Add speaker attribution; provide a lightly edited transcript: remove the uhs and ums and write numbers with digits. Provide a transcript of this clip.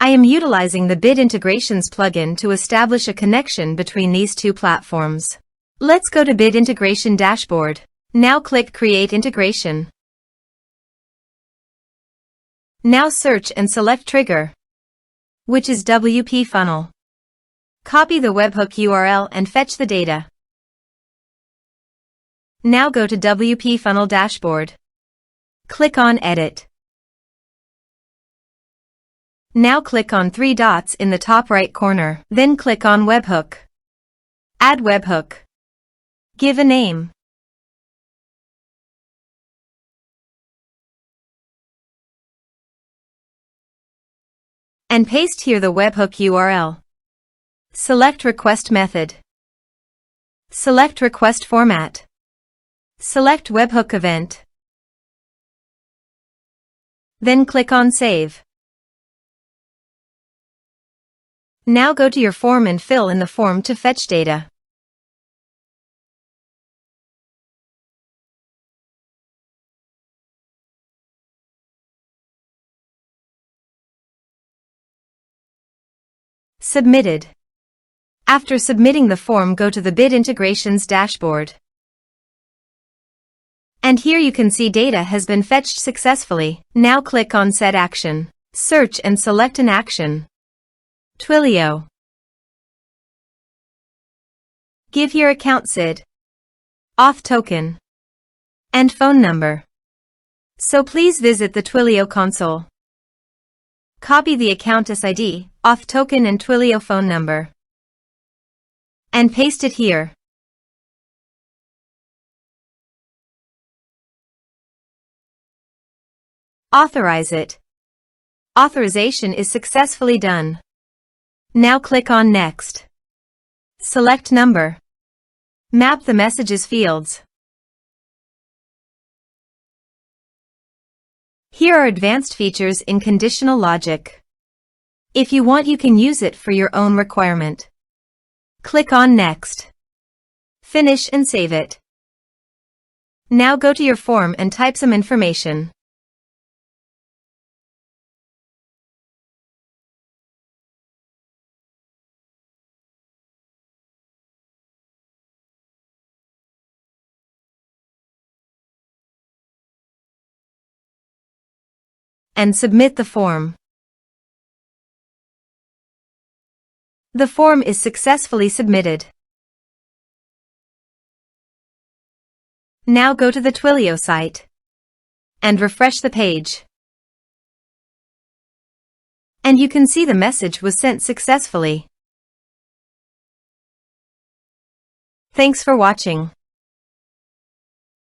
Speaker 1: I am utilizing the Bid Integrations plugin to establish a connection between these two platforms. Let's go to Bid Integration Dashboard. Now click Create Integration. Now search and select Trigger, which is WP Funnel. Copy the webhook URL and fetch the data. Now go to WP Funnel Dashboard. Click on Edit. Now click on three dots in the top right corner. Then click on Webhook. Add webhook. Give a name. And paste here the webhook URL. Select Request Method. Select Request Format. Select Webhook Event. Then click on Save. Now go to your form and fill in the form to fetch data. Submitted. After submitting the form, go to the Bid Integrations dashboard. And here you can see data has been fetched successfully. Now click on Set Action. Search and select an action. Twilio. Give your account SID, auth token, and phone number. So please visit the Twilio console. Copy the account SID, auth token and Twilio phone number. And paste it here. Authorize it. Authorization is successfully done. Now click on Next. Select Number. Map the messages fields. Here are advanced features in conditional logic. If you want, you can use it for your own requirement. Click on Next. Finish and save it. Now go to your form and type some information. And submit the form. The form is successfully submitted. Now go to the Twilio site and refresh the page. And you can see the message was sent successfully. Thanks for watching.